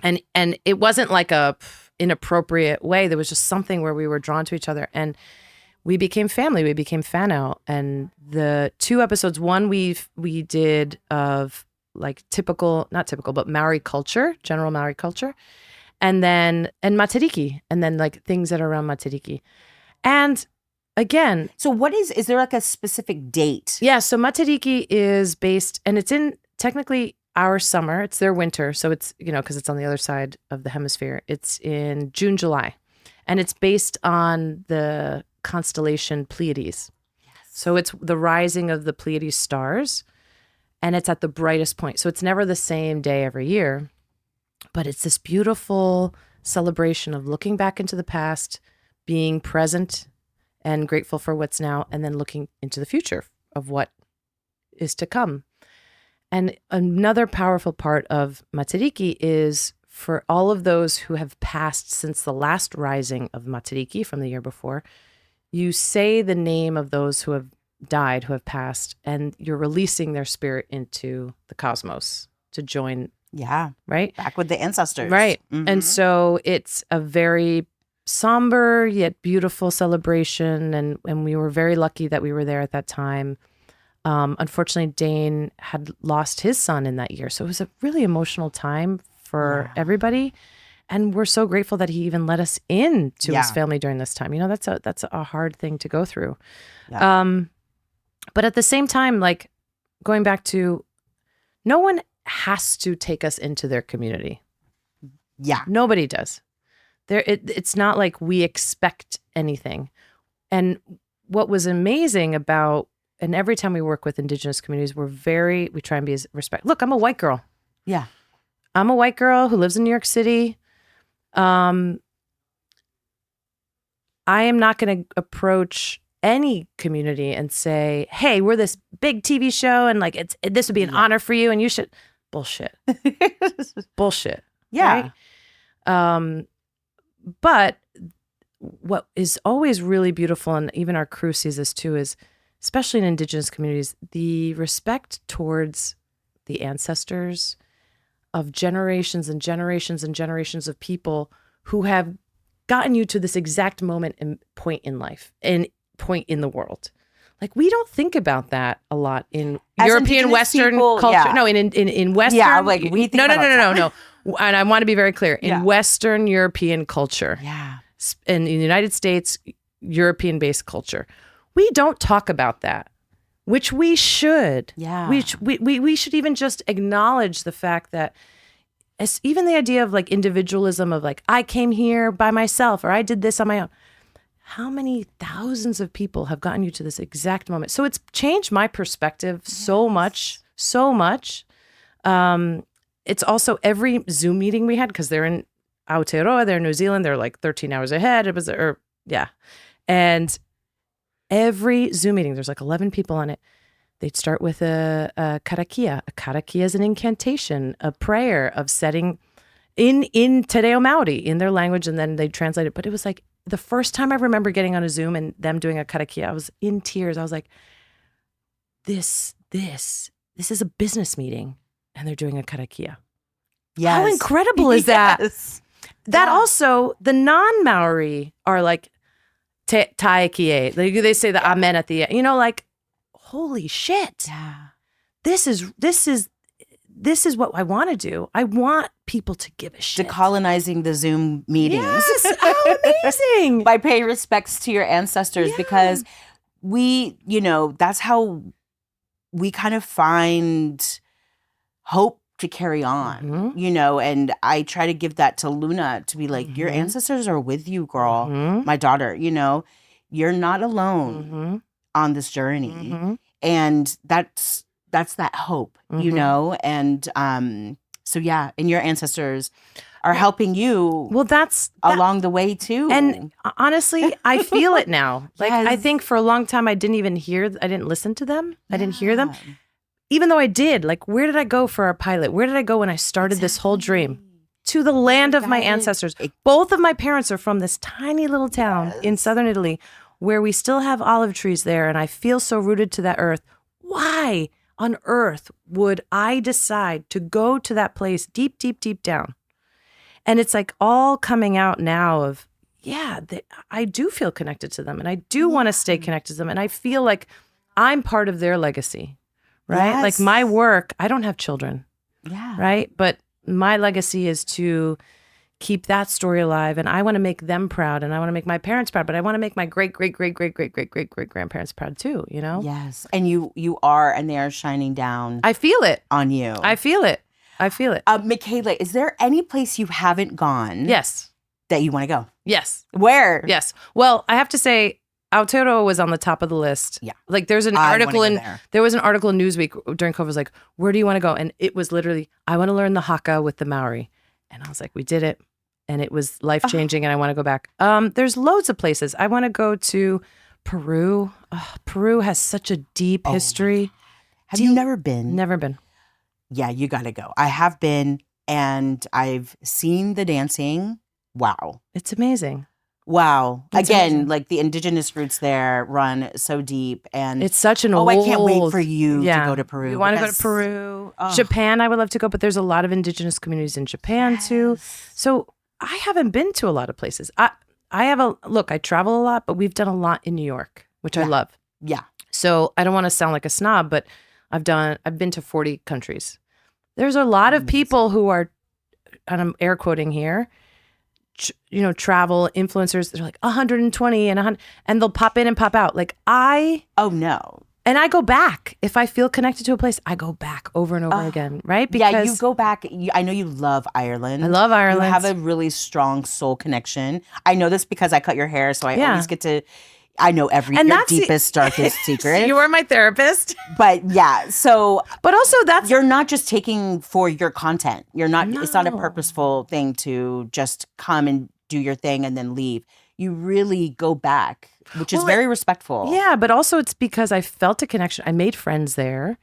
And it wasn't like a inappropriate way. There was just something where we were drawn to each other, and we became family. We became whānau. And the 2 episodes, one we did of like not typical, but Maori culture, general Maori culture, and Matariki, and then like things that are around Matariki. And again, so what is there like a specific date? Yeah, so Matariki is based, and it's in technically our summer. It's their winter, so it's, because it's on the other side of the hemisphere. It's in June, July, and it's based on the constellation Pleiades. Yes. So it's the rising of the Pleiades stars, and it's at the brightest point. So it's never the same day every year, but it's this beautiful celebration of looking back into the past, being present and grateful for what's now, and then looking into the future of what is to come. And another powerful part of Matariki is for all of those who have passed since the last rising of Matariki from the year before, you say the name of those who have died, who have passed, and you're releasing their spirit into the cosmos to join. Yeah. Right? Back with the ancestors. Right. Mhm. And so it's a very somber yet beautiful celebration. And we were very lucky that we were there at that time. Unfortunately, Dane had lost his son in that year. So it was a really emotional time for everybody. And we're so grateful that he even let us in to his family during this time. You know, that's a hard thing to go through. Yeah. But at the same time, like going back to, no one has to take us into their community. Yeah. Nobody does. It's not like we expect anything. And what was amazing about, and every time we work with Indigenous communities, we try and be as respectful. Look, I'm a white girl. Yeah. I'm a white girl who lives in New York City. I am not going to approach any community and say, hey, we're this big TV show and like this would be an honor for you and you should. Bullshit. Bullshit. Yeah. Right? But what is always really beautiful, and even our crew sees this too, is especially in Indigenous communities, the respect towards the ancestors of generations and generations and generations of people who have gotten you to this exact moment and point in life and point in the world. Like, we don't think about that a lot in As European Indigenous Western people, culture. yeah. No, in Western. Yeah, like we think no. about And I want to be very clear. In Western European culture, Yeah. in the United States, European-based culture, we don't talk about that, which we should. Yeah. We should even just acknowledge the fact that even the idea of like individualism of like, I came here by myself or I did this on my own. How many thousands of people have gotten you to this exact moment? So it's changed my perspective so much. It's also every Zoom meeting we had, because they're in Aotearoa, they're in New Zealand, they're like 13 hours ahead. And every Zoom meeting, there's like 11 people on it. They'd start with a karakia. A karakia is an incantation, a prayer of setting in Te Reo Maori, in their language, and then they translate it. But it was like the first time I remember getting on a Zoom and them doing a karakia, I was in tears. I was like, this is a business meeting, and they're doing a karakia. Yes. How incredible is that? Yes. That also, the non-Maori are like taekie. They say the amen at the end. You know, like, holy shit. Yeah. This is what I want to do. I want people to give a shit. Decolonizing the Zoom meetings. Yes. How amazing. By paying respects to your ancestors, because that's how we kind of find hope to carry on, and I try to give that to Luna, to be like, your ancestors are with you, girl, my daughter, you're not alone on this journey. And that's that hope, and so yeah, and your ancestors are helping you along the way too. And honestly, I feel it now. Like, Yes. I think for a long time I didn't listen to them. I didn't hear them. Even though I did, like, where did I go for our pilot? Where did I go when I started this whole dream? To the land of my ancestors. Both of my parents are from this tiny little town in southern Italy where we still have olive trees there, and I feel so rooted to that earth. Why on earth would I decide to go to that place deep, deep, deep down? And it's like all coming out now of, I do feel connected to them, and I do want to stay connected to them, and I feel like I'm part of their legacy. Right? Yes. Like, my work, I don't have children. Yeah. Right? But my legacy is to keep that story alive. And I want to make them proud. And I want to make my parents proud. But I want to make my great, great, great, great, great, great, great, great grandparents proud too, Yes. And you are, and they are shining down I feel it. on you. I feel it. Mickela, is there any place you haven't gone Yes. that you want to go? Yes. Where? Yes. Well, I have to say, Aotearoa was on the top of the list. Yeah. Like, there's an I article wanna go in there. there was an article in Newsweek during COVID, was like, where do you want to go? And it was literally, I want to learn the haka with the Maori. And I was like, we did it. And it was life-changing, and I want to go back. There's loads of places. I want to go to Peru. Peru has such a deep history. Have you never been? Never been. Yeah, you got to go. I have been, and I've seen the dancing. Wow. It's amazing. Wow. It's Again, amazing. like the indigenous roots there run so deep. And It's such an old... I can't wait for you to go to Peru. You want to go to because- Peru. Oh. Japan, I would love to go, but there's a lot of indigenous communities in Japan too. So I haven't been to a lot of places. I travel a lot, but we've done a lot in New York, which I love. Yeah. So I don't want to sound like a snob, but I've been to 40 countries. There's a lot of people who are, and I'm air quoting here, travel influencers that are like 120 and 100, and they'll pop in and pop out. Like Oh, no. And I go back. If I feel connected to a place, I go back over and over again, right? Because you go back. I know you love Ireland. I love Ireland. You have a really strong soul connection. I know this because I cut your hair, so I always get to... I know your deepest, darkest secret. You are my therapist. But yeah, so... But also that's... You're not just taking for your content. You're not... It's not a purposeful thing to just come and do your thing and then leave. You really go back, which is very respectful. Yeah, but also it's because I felt a connection. I made friends there.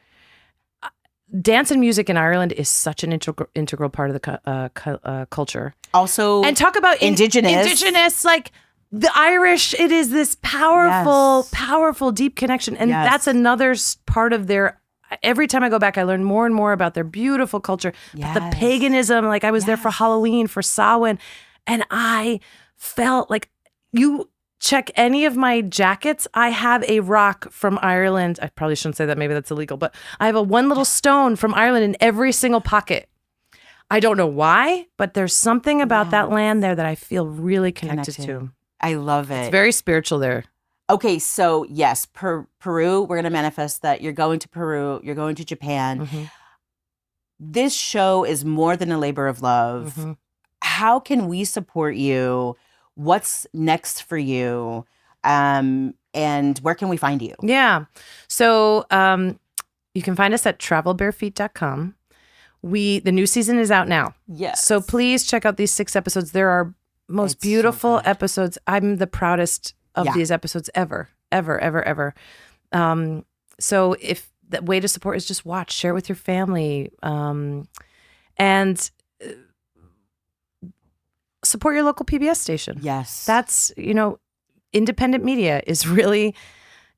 Dance and music in Ireland is such an integral part of the culture. Also, and talk about Indigenous, like the Irish. It is this powerful, deep connection, and that's another part of their. Every time I go back, I learn more and more about their beautiful culture, about the paganism. Like I was there for Halloween, for Samhain, and I felt like you. Check any of my jackets. I have a rock from Ireland. I probably shouldn't say that. Maybe that's illegal. But I have one little stone from Ireland in every single pocket. I don't know why, but there's something about that land there that I feel really connected to. I love it. It's very spiritual there. Okay, so yes, Peru, we're going to manifest that. You're going to Peru. You're going to Japan. Mm-hmm. This show is more than a labor of love. Mm-hmm. How can we support you? What's next for you? And where can we find you? Yeah. So you can find us at travelbarefeet.com. The new season is out now. Yes. So please check out these 6 episodes. There are most beautiful episodes. I'm the proudest of these episodes ever. So if the way to support is just watch, share it with your family, and support your local PBS station. Yes. That's, independent media is really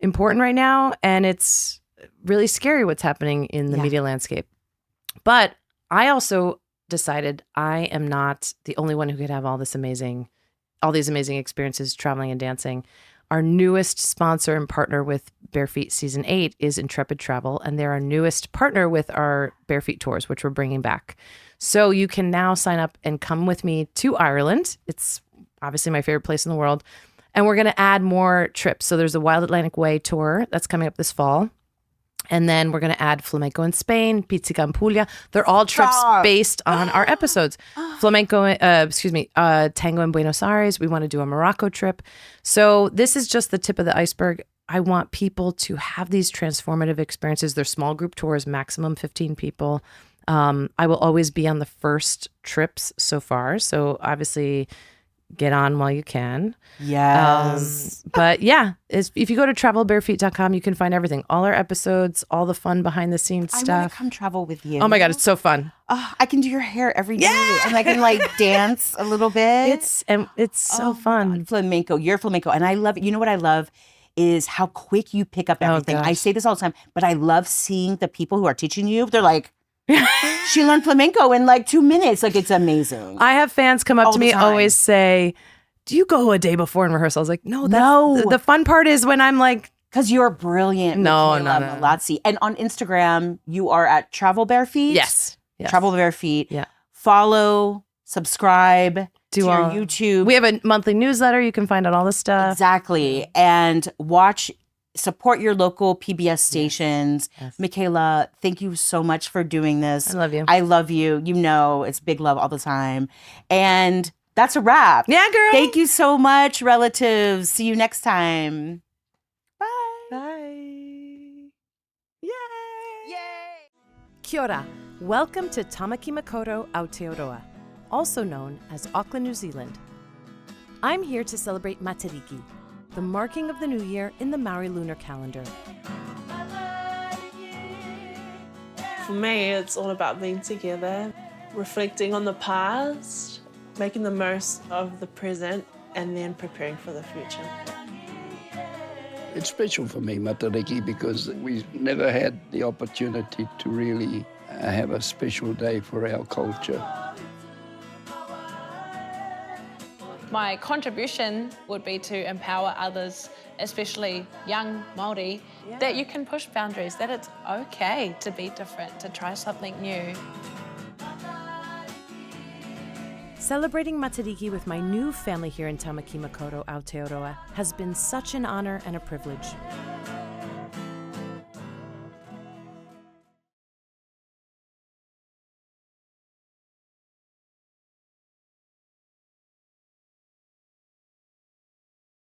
important right now. And it's really scary what's happening in the media landscape. But I also decided I am not the only one who could have all these amazing experiences traveling and dancing. Our newest sponsor and partner with Bare Feet Season 8 is Intrepid Travel, and they're our newest partner with our Bare Feet Tours, which we're bringing back. So you can now sign up and come with me to Ireland. It's obviously my favorite place in the world. And we're going to add more trips. So there's a Wild Atlantic Way tour that's coming up this fall. And then we're going to add flamenco in Spain, pizzica in Puglia. They're all trips based on our episodes. Tango in Buenos Aires. We want to do a Morocco trip. So this is just the tip of the iceberg. I want people to have these transformative experiences. They're small group tours, maximum 15 people. I will always be on the first trips so far. So obviously get on while you can. Yes. But yeah, if you go to travelbarefeet.com, you can find everything. All our episodes, all the fun behind the scenes stuff. I want to come travel with you. Oh my God, it's so fun. I can do your hair every day. And I can dance a little bit. It's so fun. Flamenco, you're flamenco. And I love it. You know what I love is how quick you pick up everything. I say this all the time, but I love seeing the people who are teaching you. They're like, she learned flamenco in 2 minutes. It's amazing. I have fans come up to me always say, do you go a day before in rehearsal? I was like, no. The fun part is when I'm like, because you're brilliant. No. Mallozzi. And on Instagram, you are at Travel Bare Feet. Yes. Travel Bare Feet. Yeah. Follow, subscribe to your YouTube. We have a monthly newsletter. You can find out all this stuff. Exactly. And support your local PBS stations. Yes. Mickela, thank you so much for doing this. I love you. I love you. It's big love all the time. And that's a wrap. Yeah, girl. Thank you so much, relatives. See you next time. Bye. Bye. Yay. Yay. Kia ora. Welcome to Tamaki Makaurau Aotearoa, also known as Auckland, New Zealand. I'm here to celebrate Matariki, the marking of the new year in the Maori lunar calendar. For me, it's all about being together, reflecting on the past, making the most of the present, and then preparing for the future. It's special for me, Matariki, because we've never had the opportunity to really have a special day for our culture. My contribution would be to empower others, especially young Māori, that you can push boundaries, that it's okay to be different, to try something new. Celebrating Matariki with my new family here in Tamaki Makaurau, Aotearoa has been such an honor and a privilege.